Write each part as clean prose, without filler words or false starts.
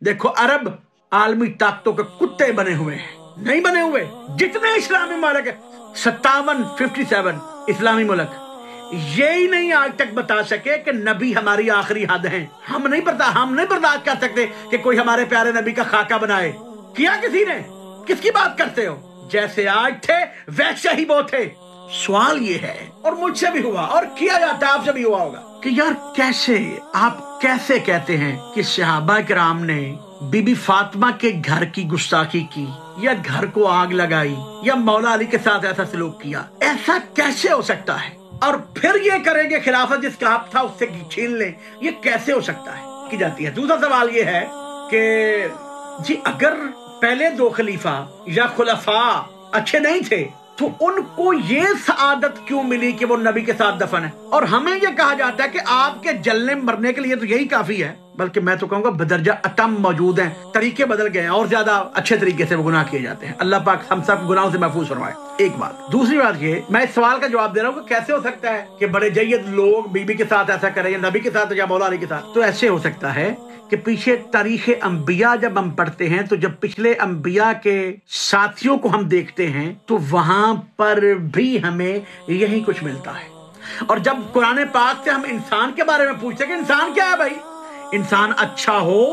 देखो अरब आलमी ताकतों के कुत्ते बने हुए हैं, नहीं बने हुए। जितने इस्लामी मुल्क है 57 इस्लामी मुल्क, यही नहीं आज तक बता सके कि नबी हमारी आखिरी हद है। हम नहीं बर्दाश्त कर सकते कि कोई हमारे प्यारे नबी का खाका बनाए। किया किसी ने? किसकी बात करते हो? जैसे आज थे वैसे ही वो थे। सवाल ये है, और मुझसे भी हुआ और किया जाता है, आपसे भी हुआ होगा, कि यार आप कैसे कहते हैं कि सहाबा किराम ने बीबी फातिमा के घर की गुस्ताखी की, या घर को आग लगाई, या मौला अली के साथ ऐसा सलूक किया? ऐसा कैसे हो सकता है? और फिर ये करेंगे खिलाफत जिसका हक था उससे छीन लें, ये कैसे हो सकता है? की जाती है। दूसरा सवाल ये है कि जी अगर पहले दो खलीफा या खुलफा अच्छे नहीं थे तो उनको ये सआदत क्यों मिली कि वो नबी के साथ दफन है? और हमें ये कहा जाता है कि आपके जलने मरने के लिए तो यही काफी है, बल्कि मैं तो कहूंगा बदरजा अतम मौजूद हैं, तरीके बदल गए हैं और ज्यादा अच्छे तरीके से वो गुनाह किए जाते हैं। अल्लाह पाक हम सब गुनाहों से महफूज फरमाए। एक बात। दूसरी बात ये, मैं इस सवाल का जवाब दे रहा हूँ कि कैसे हो सकता है कि बड़े जय्यद लोग बीबी के साथ ऐसा करें, या नबी के साथ या मौला अली के साथ? तो ऐसे हो सकता है कि पीछे तारीख अंबिया जब हम पढ़ते हैं तो जब पिछले अंबिया के साथियों को हम देखते हैं तो वहां पर भी हमें यही कुछ मिलता है। और जब कुरान पाक से हम इंसान के बारे में पूछते हैं कि इंसान क्या है भाई, इंसान अच्छा हो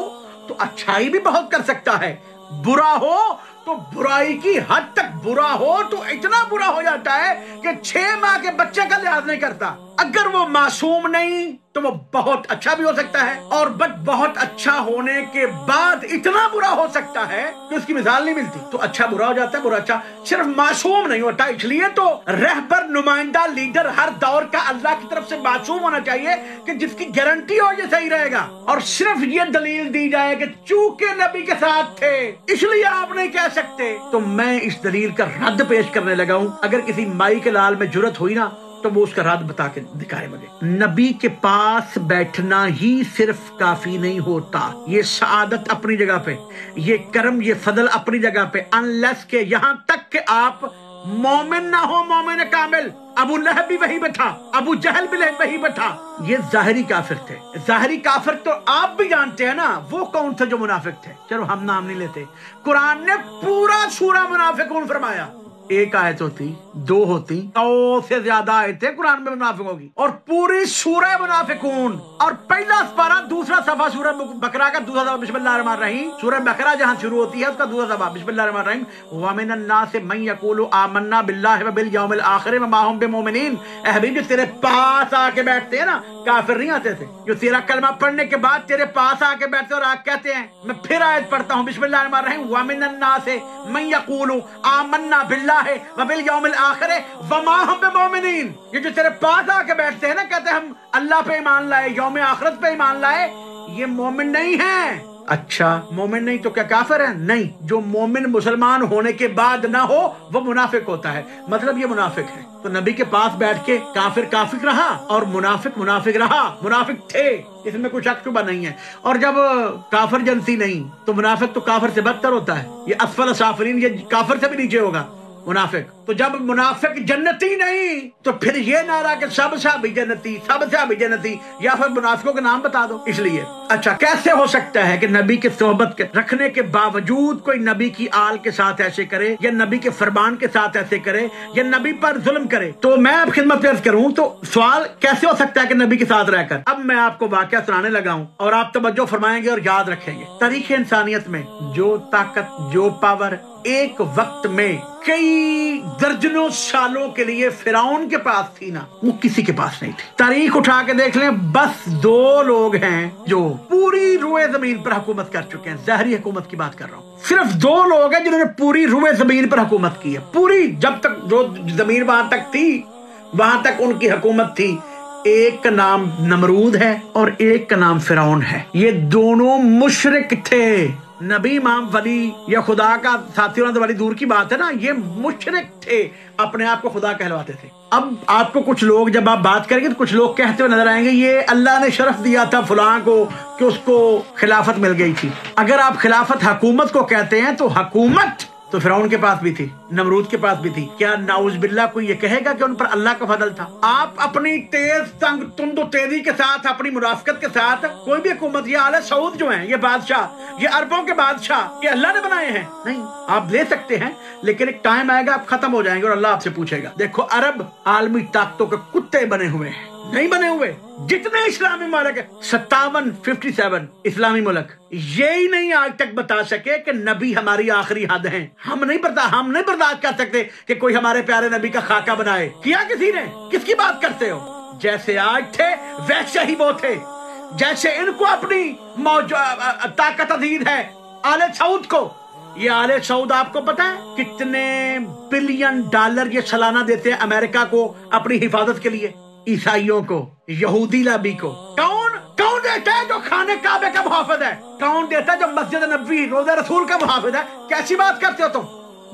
तो अच्छाई भी बहुत कर सकता है, बुरा हो तो बुराई की हद तक बुरा हो तो इतना बुरा हो जाता है कि 6 माह के बच्चे का लिहाज नहीं करता। अगर वो मासूम नहीं तो वो बहुत अच्छा भी हो सकता है, और बहुत अच्छा होने के बाद इतना बुरा हो सकता है कि उसकी मिसाल नहीं मिलती। तो अच्छा बुरा हो जाता है, बुरा अच्छा, सिर्फ मासूम नहीं होता। इसलिए तो रहबर, नुमाइंदा, लीडर हर दौर का अल्लाह की तरफ से मासूम होना चाहिए कि जिसकी गारंटी हो ये सही रहेगा। और सिर्फ ये दलील दी जाए कि चूंकि नबी के साथ थे इसलिए आप नहीं कह सकते, तो मैं इस दलील का रद्द पेश करने लगा हूं। अगर किसी माई के लाल में जुर्रत हुई ना तो वो उसका रद्द बता के दिखाए मुझे। नबी के पास बैठना ही सिर्फ काफी नहीं होता, ये सआदत अपनी जगह पे, ये करम, ये फजल अपनी जगह पे, अनलेस के यहाँ तक कि आप मोमिन ना हो, मोमिन कामिल। अबू लहब भी वही बैठा, अबू जहल भी वही बैठा। ये जाहिरी काफिर थे। जाहिरी काफिर तो आप भी जानते हैं ना वो कौन थे जो मुनाफिक थे। चलो हम नाम नहीं लेते, कुरान ने पूरा सूरा मुनाफिकून फरमाया। एक आयत होती, 2 होती, 100 से ज्यादा आयतें कुरान में मुनाफिकों की, और पूरी सूरह मुनाफिकून। और पहला पारा, दूसरा सफा सूरह बकरा का दूसरा सफा बिस्मिल्लाहिर्रहमानिर्रहीम। सूरह बकरा जहां शुरू होती है उसका दूसरा सफा बिस्मिल्लाहिर्रहमानिर्रहीम। व मिनन नासि मन यक़ूलु आमन्ना बिल्लाहि व बिल यौमिल आखिर व मा हुम बिमुमिनीन। ए हबीब, जो तेरे पास आके बैठते हैं ना, काफिर नहीं आते थे, जो तेरा कलमा पढ़ने के बाद तेरे पास आके बैठते और आके कहते हैं, मैं फिर आयत पढ़ता हूँ बिस्मिल्लाहिर्रहमानिर्रहीम, व मिनन नासि मन यक़ूलु आमन्ना बिल्लाहि व बिल यौमिल आखिर व मा हुम बिमुमिनीन। ये जो तेरे पास आके बैठते हैं ना, कहते हैं हम अल्लाह पे ईमान लाए, यौम आखिरत पे ईमान लाए, ये मोमिन नहीं है। अच्छा, मोमिन नहीं तो क्या काफिर है? नहीं, जो मोमिन मुसलमान होने के बाद ना हो वो मुनाफिक होता है। मतलब ये मुनाफिक है। तो नबी के पास बैठ के काफिर काफिर रहा और मुनाफिक मुनाफिक रहा। मुनाफिक थे, इसमें कुछ शक शुबा नहीं है। और जब काफिर जनसी नहीं तो मुनाफिक तो काफिर से बदतर होता है। ये असफल साफिरीन, ये काफिर से भी नीचे होगा मुनाफिक। तो जब मुनाफिक जन्नती नहीं तो फिर ये नारा कि सब साहबी जन्नती, सब साहबी जन्नती, या फिर मुनाफिकों के नाम बता दो। इसलिए अच्छा, कैसे हो सकता है कि नबी के सोहबत के रखने के बावजूद कोई नबी की आल के साथ ऐसे करे, या नबी के फरमान के साथ ऐसे करे, या नबी पर जुल्म करे? तो मैं अब खिदमत पेश करूं तो सवाल कैसे हो सकता है कि नबी के साथ रहकर? अब मैं आपको वाकया सुनाने लगा हूं और आप तवज्जो फरमाएंगे और याद रखेंगे। तारीख इंसानियत में जो ताकत, जो पावर एक वक्त में कई दर्जनों सालों के लिए फिरौन के पास थी ना, वो किसी के पास नहीं थी। तारीख उठा के देख लें, बस 2 लोग हैं जो पूरी रुए जमीन पर हुकूमत कर चुके हैं। ज़ाहरी हुकूमत की बात कर रहा हूँ। सिर्फ 2 लोग हैं जिन्होंने पूरी रुए जमीन पर हुकूमत की है। पूरी, जब तक जो जमीन वहां तक थी वहां तक उनकी हुकूमत थी। एक का नाम नमरूद है और एक का नाम फिरौन है। ये दोनों मुशरिक थे। नबी, इमाम, वली या खुदा का साथी होना तो बड़ी दूर की बात है ना, ये मुशरिक थे, अपने आप को खुदा कहलवाते थे। अब आपको कुछ लोग, जब आप बात करेंगे तो कुछ लोग कहते हुए नजर आएंगे ये अल्लाह ने शरफ दिया था फलां को कि उसको खिलाफत मिल गई थी। अगर आप खिलाफत हुकूमत को कहते हैं तो हुकूमत तो फिरौन के पास भी थी, नमरूद के पास भी थी। क्या नाउज बिल्ला कोई ये कहेगा कि उन पर अल्लाह का फजल था? आप अपनी तेज तंग तुंदो तेजी के साथ, अपनी मुनाफिकत के साथ कोई भी हुकूमत, ये आले सऊद जो हैं, ये बादशाह, ये अरबों के बादशाह, ये अल्लाह ने बनाए हैं? नहीं, आप ले सकते हैं लेकिन एक टाइम आएगा आप खत्म हो जाएंगे और अल्लाह आपसे पूछेगा। देखो अरब आलमी ताकतों के कुत्ते बने हुए हैं, नहीं बने हुए। जितने इस्लामी मुल्क है 57 इस्लामी मुल्क, यही नहीं आज तक बता सके कि नबी हमारी आखिरी हद है। हम नहीं बर्दाश्त कर सकते कि कोई हमारे प्यारे नबी का खाका बनाए। किया किसी ने? किसकी बात करते हो? जैसे आज थे वैसे ही वो थे। जैसे इनको अपनी ताकत अजीज है आले सऊद को, ये आले सऊद आपको पता है कितने बिलियन डॉलर ये सालाना देते हैं अमेरिका को अपनी हिफाजत के लिए, ईसाइयों को, यहूदी लाबी को। कौन देता है? जो खाने काबे का मुहाफिज है। कौन देता है? जो मस्जिद नबी रोज़ा रसूल का मुहाफिज है। कैसी बात करते हो तुम?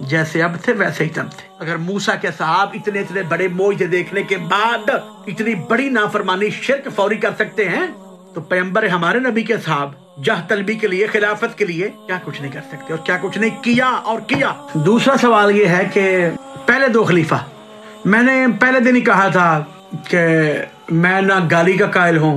जैसे अब थे वैसे ही तब थे। अगर मूसा के साहब इतने बड़े मोइज़े देखने के बाद इतनी बड़ी नाफरमानी शिर्क फौरी कर सकते हैं, तो पैगंबर हमारे नबी के साहब जह तलबी के लिए, खिलाफत के लिए क्या कुछ नहीं कर सकते और क्या कुछ नहीं किया और किया। दूसरा सवाल ये है कि पहले दो खलीफा, मैंने पहले दिन ही कहा था कि मैं ना गाली का कायल हूँ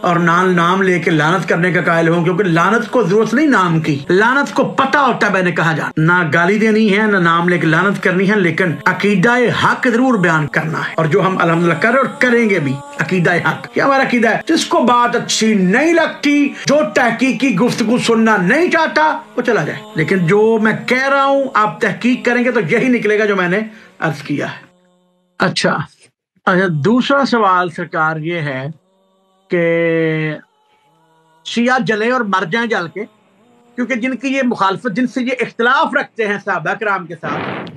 और नाम लेके लानत करने का कायल हूँ, क्योंकि लानत को जरूरत नहीं नाम की, लानत को पता होता है। मैंने कहा जाना ना गाली देनी है ना नाम लेके लानत करनी है, लेकिन अकीदा हक जरूर बयान करना है, और जो हम अल्हम्दुलिल्लाह कर और करेंगे भी। अकीदा हक क्या हमारा अकीदा है? जिसको बात अच्छी नहीं लगती, जो तहकीक की गुफ्तगू सुनना नहीं चाहता, वो चला जाए। लेकिन जो मैं कह रहा हूँ आप तहकीक करेंगे तो यही निकलेगा जो मैंने अर्ज किया है। अच्छा, दूसरा सवाल सरकार ये है कि शिया जले और मर जाएं जल के, क्योंकि जिनकी ये मुखालफत, जिनसे ये इख्तिलाफ रखते हैं सहाबा कराम के साथ,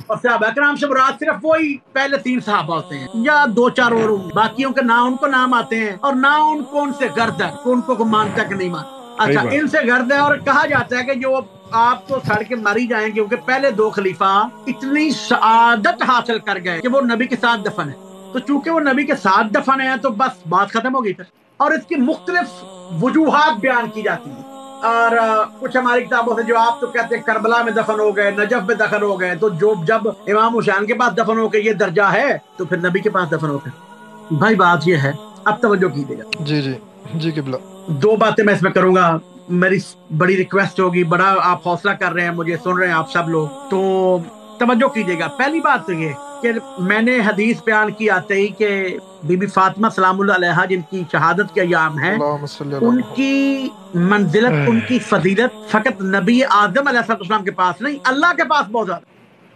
और सहाबा कराम से मुराद सिर्फ वही पहले 3 सहाबा होते हैं या 2-4 और, बाकियों के ना उनको नाम आते हैं और ना उनको उनसे गर्द है, उनको मानता कि नहीं मान। अच्छा, इनसे गर्द है और कहा जाता है कि जो आप तो सड़ के मर ही जाएंगे, क्योंकि पहले 2 खलीफा इतनी सआदत हासिल कर गए कि वो नबी के साथ दफन है। तो चूंकि वो नबी के साथ दफन है तो बस बात खत्म हो गई फिर। और इसकी मुख्तलिफ वजूहात बयान की जाती है, और कुछ हमारी किताबों से जो आप तो कहते हैं करबला में दफन हो गए, नजफ में दफन हो गए, तो जो जब इमाम हुसैन के पास दफन हो के ये दर्जा है तो फिर नबी के पास दफन हो गए। भाई बात ये है, अब तवज्जो कीजिएगा। जी किबला। 2 बातें मैं इसमें करूंगा, मेरी बड़ी रिक्वेस्ट होगी, बड़ा आप हौसला कर रहे हैं, मुझे सुन रहे हैं आप सब लोग, तो तवज्जो कीजिएगा। पहली बात तो ये कि मैंने हदीस बयान की आते ही कि बीबी फातिमा सलामुल्लाह अलैहा जिनकी शहादत के अयाम है, उनकी मंजिलत, उनकी फजीलत फकत नबी आदम अलैहिस्सलाम के पास नहीं, अल्लाह के पास बहुत ज्यादा।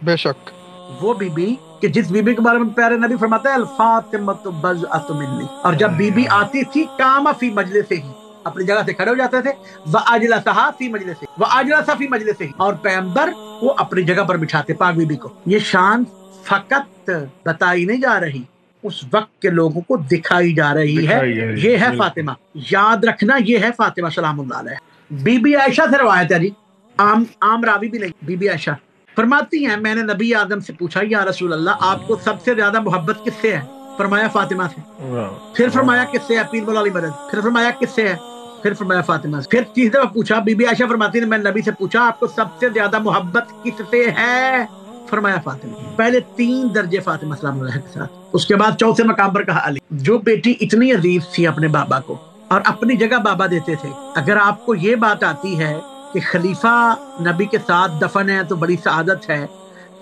बेशक वो बीबी कि जिस बीबी के बारे में प्यारे नबी फरमाते हैं फातिमतु बज़अतु मिन्नी, और जब बीबी आती थी कामा फी मजलिस ही, अपनी जगह से खड़े हो जाते थे, व अजलसहा फी मजलिस, व अजलसा फी मजलिस, और पैगंबर वो अपनी जगह पर बिठाते पाक बीबी को। ये शान फकत बताई नहीं जा रही, उस वक्त के लोगों को दिखाई जा रही है। ये है फातिमा, याद रखना, ये है फातिमा सलामुल्लाह अलैहा। बीबी आयशा से रवायत है जी, आम रावी भी नहीं। बीबी आयशा फरमाती हैं, मैंने नबी आदम से पूछा, या रसूल अल्लाह आपको सबसे ज्यादा मोहब्बत किससे है? फरमाया फातिमा से। फिर फरमाया किससे है? पीर मौला मदद। फिर फरमाया किससे है? फिर फरमाया फातिमा से। फिर 3 दफा पूछा, बीबी आयशा फरमाती है, मैं नबी से पूछा आपको सबसे ज्यादा मोहब्बत किससे है? फरमाया फातिमा। पहले 3 दर्जे फातिमा सलामुल्लाह के साथ, उसके बाद 4थे मकाम पर कहा अली। जो बेटी इतनी अजीज थी अपने बाबा को और अपनी जगह बाबा देते थे, अगर आपको ये बात आती है कि खलीफा नबी के साथ दफन है तो बड़ी सआदत है,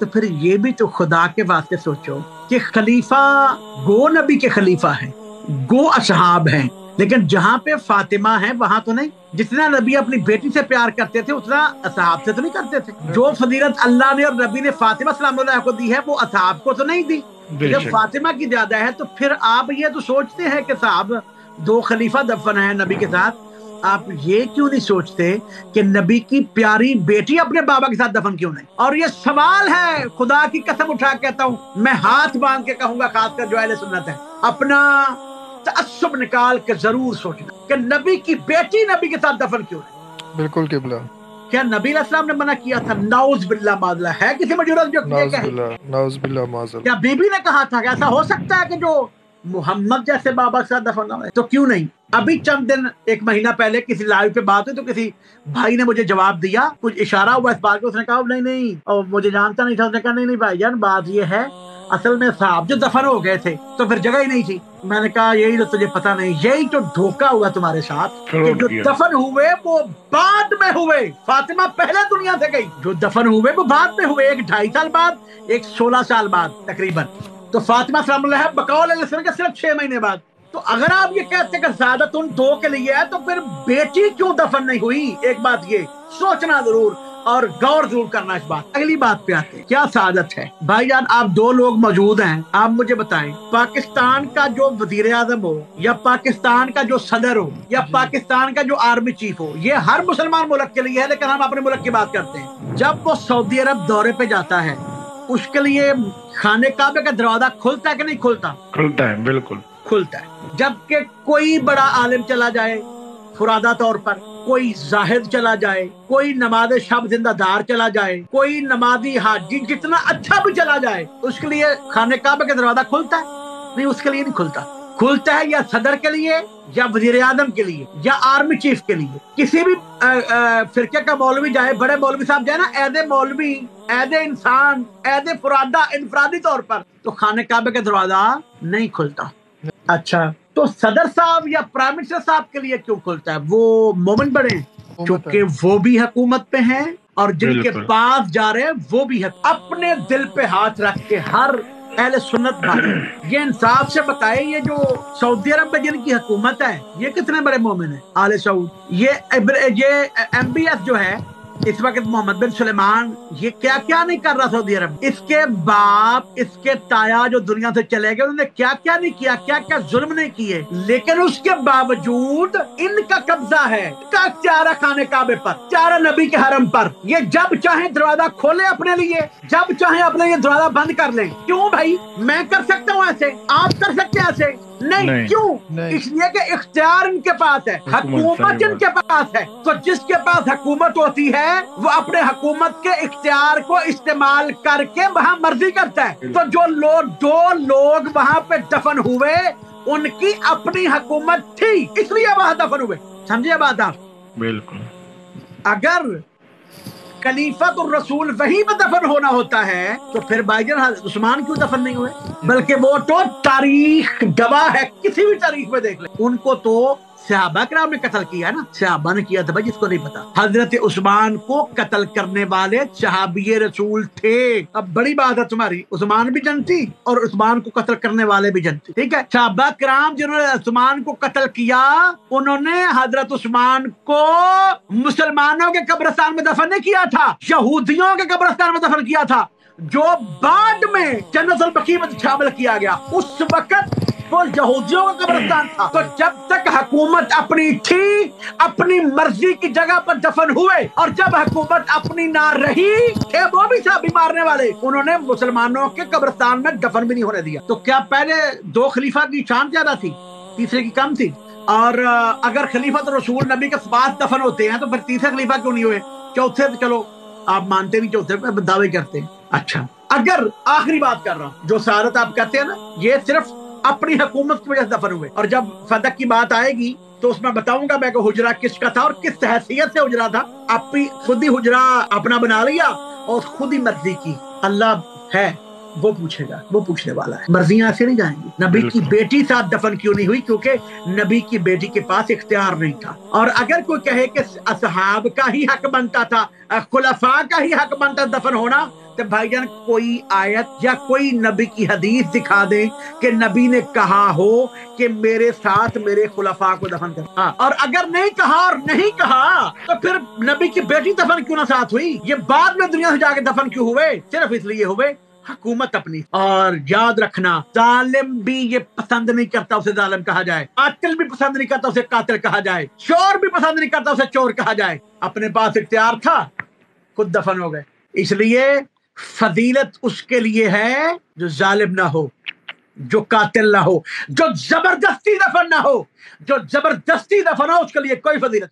तो फिर ये भी तो खुदा के वास्ते सोचो कि खलीफा गो नबी के खलीफा हैं, गो असहाब हैं, लेकिन जहाँ पे फातिमा है वहां तो नहीं। जितना नबी अपनी बेटी से प्यार करते थे उतना असहाब से तो नहीं करते थे। जो फजीलत अल्लाह ने और नबी ने फातिमा सलामुल्लाह को दी है वो असहाब को तो नहीं दी। जब फातिमा की ज्यादा है तो फिर आप ये तो सोचते हैं कि साहब 2 खलीफा दफन है नबी के साथ, आप ये क्यों नहीं सोचते कि नबी की प्यारी बेटी अपने बाबा के साथ दफन क्यों नहीं? और ये सवाल है, खुदा की कसम उठा कहता हूँ, मैं हाथ बांध के कहूंगा, खासकर जो अहले सुन्नत है, अपना तअस्सुब निकाल के जरूर सोचना कि नबी की बेटी नबी के साथ दफन क्यों नहीं? बिल्कुल किबला। क्या नबी अलैहिस्सलाम ने मना किया था? नाउज़ बिल्लाह माज़ला है किसी मौजूदा जो नाउज़ बिल्लाह माज़ल। क्या बीबी ने कहा था कि ऐसा हो सकता है कि जो मोहम्मद जैसे बाबा के साथ दफन हुए तो क्यों नहीं? अभी चंद दिन, एक महीना पहले किसी लाइव पे बात हुई तो किसी भाई ने मुझे जवाब दिया, कुछ इशारा हुआ इस बात को, उसने कहा नहीं नहीं, और मुझे जानता नहीं था, उसने कहा नहीं नहीं भाईजान, बात ये है असल में साहब जो दफन हो गए थे तो फिर जगह ही नहीं थी। मैंने कहा यही तो तुझे पता नहीं, यही तो धोखा हुआ तुम्हारे साथ कि जो दफन हुए वो बाद में हुए। फातिमा पहले दुनिया से गई, जो दफन हुए वो बाद में हुए, एक 2.5 साल बाद, एक 16 साल बाद तकरीबन। तो फातिमा सलामुल्लाह बकौल के सिर्फ 6 महीने बाद। तो अगर आप ये कहते हैं कि ज़्यादत उन 2 के लिए है तो फिर बेटी क्यों दफन नहीं हुई? एक बात ये सोचना जरूर और गौर जरूर करना इस बात। अगली बात पे आते हैं, क्या सादत है? भाईजान आप 2 लोग मौजूद हैं, आप मुझे बताएं, पाकिस्तान का जो वजीर आजम हो या पाकिस्तान का जो सदर हो या पाकिस्तान का जो आर्मी चीफ हो, ये हर मुसलमान मुल्क के लिए है, लेकिन हम अपने मुल्क की बात करते हैं। जब वो सऊदी अरब दौरे पे जाता है उसके लिए खाने काबे का दरवाजा खुलता है कि नहीं खुलता? खुलता है, बिल्कुल खुलता है। जबकि कोई बड़ा आलिम चला जाए फुरादा तौर पर, कोई जाहिद चला जाए, कोई नमाज शब जिंदादार चला जाए, कोई नमाजी हाजी जितना अच्छा भी चला जाए, उसके लिए खाने काबे का दरवाजा खुलता है? नहीं, उसके लिए नहीं खुलता। खुलता है या सदर के लिए या वजीर आजम के लिए या आर्मी चीफ के लिए। किसी भी फिरके का मौलवी जाए, बड़े मौलवी साहब जाए ना, एदे मौलवी, एदे इंसान, एदे फुरादा इनफरादी तौर पर, तो खाने काबे का दरवाजा नहीं खुलता। अच्छा, तो सदर साहब या प्राइम मिनिस्टर साहब के लिए क्यों खुलता है? वो मोमिन बड़े हैं, क्योंकि वो भी हुकूमत पे हैं और जिनके पास जा रहे हैं वो भी है। अपने दिल पे हाथ रख के हर अहले सुन्नत भाई ये इंसाफ से बताए, ये जो सऊदी अरब में जिनकी हुकूमत है ये कितने बड़े मोमिन है? आले सऊद, ये MBS जो है इस वक्त मोहम्मद बिन सुलेमान, ये क्या क्या नहीं कर रहा सऊदी अरब। इसके बाप, इसके ताया जो दुनिया से चले गए, उन्होंने क्या क्या नहीं किया, क्या क्या जुल्म नहीं किए, लेकिन उसके बावजूद इनका कब्जा है, इनका इख्तियार है खाने काबे पर, चारा नबी के हरम पर। ये जब चाहे दरवाजा खोले अपने लिए, जब चाहे अपने लिए दरवाजा बंद कर ले। क्यों भाई? मैं कर सकता हूँ ऐसे, आप कर सकते हैं ऐसे? नहीं। क्यों? इसलिए कि इख्तियार इनके पास है, हुकूमत इनके पास है। तो जिसके पास हुकूमत होती है वो अपने हुकूमत के इख्तियार को इस्तेमाल करके वहाँ मर्जी करता है। तो जो दो लोग वहाँ पे दफन हुए उनकी अपनी हुकूमत थी, इसलिए वहाँ दफन हुए। समझिए बात आप? बिल्कुल। अगर खलीफतुर रसूल वहीं पे दफन होना होता है तो फिर भाईजान उस्मान क्यों दफन नहीं हुए? बल्कि वो तो तारीख गवाह है, किसी भी तारीख में देख ले, उनको तो सहाबा कराम ने कत्ल किया ना, सहाबा ने किया था भाई, जिसको नहीं पता। हजरत उस्मान को कत्ल करने वाले सहाबी रसूल थे। अब बड़ी बात है तुम्हारी, उस्मान भी जनती और उस्मान को कत्ल करने वाले भी जनती, ठीक है। सहाबा कराम जिन्होंने उस्मान को कत्ल किया, उन्होंने हजरत उस्मान को मुसलमानों के कब्रिस्तान में दफन नहीं किया था, यहूदियों के कब्रिस्तान में दफन किया था, जो बाद में जन्नतुल बकी में शामिल किया गया। उस वक्त वो यहूदियों का कब्रिस्तान था। तो जब तक हुकूमत अपनी थी, अपनी मर्जी की जगह पर दफन हुए, और जब हुकूमत अपनी ना रही थे वो भी साहबी मारने वाले, उन्होंने मुसलमानों के कब्रिस्तान में दफन भी नहीं होने दिया। तो क्या पहले 2 खलीफा की शान ज्यादा थी, तीसरे की कम थी? और अगर खलीफत रसूल नबी के पास दफन होते हैं तो फिर तीसरे खलीफा क्यों नहीं हुए? चौथे तो चलो आप मानते नहीं, चौथे पे दावे करते हैं। अच्छा, अगर आखिरी बात कर रहा हूँ, जो सहादत आप कहते हैं ना, ये सिर्फ अपनी हुकूमत की वजह से दफन हुए। और जब फदक की बात आएगी तो उसमें बताऊंगा मैं कि हुजरा किसका था और किस हैसियत से हुजरा था। आप खुद ही हुजरा अपना बना लिया और खुद ही मर्जी की। अल्लाह है, वो पूछेगा, वो पूछने वाला है। मर्जियां ऐसे नहीं जाएंगी। नबी की बेटी साथ दफन क्यों नहीं हुई? क्योंकि नबी की बेटी के पास इख्तियार नहीं था। और अगर कोई कहे कि असहाब का ही हक बनता था, खुलफा का ही हक बनता दफन होना, तो भाईजान कोई आयत या कोई नबी की हदीस दिखा दे कि नबी ने कहा हो कि मेरे साथ मेरे खुलफा को दफन कर। और अगर नहीं कहा और नहीं कहा तो फिर नबी की बेटी दफन क्यों ना साथ हुई? ये बाद में दुनिया से जाके दफन क्यों हुए? सिर्फ इसलिए हुए हुकूमत अपनी। और याद रखना, जालिम भी ये पसंद नहीं करता उसे जालिम कहा जाए, कातिल भी पसंद नहीं करता उसे कातिल कहा जाए, चोर भी पसंद नहीं करता उसे चोर कहा जाए। अपने पास इख्तियार था, खुद दफन हो गए। इसलिए फजीलत उसके लिए है जो जालिम ना हो, जो कातिल ना हो, जो जबरदस्ती दफन ना हो। जो जबरदस्ती दफन हो उसके लिए कोई फजीलत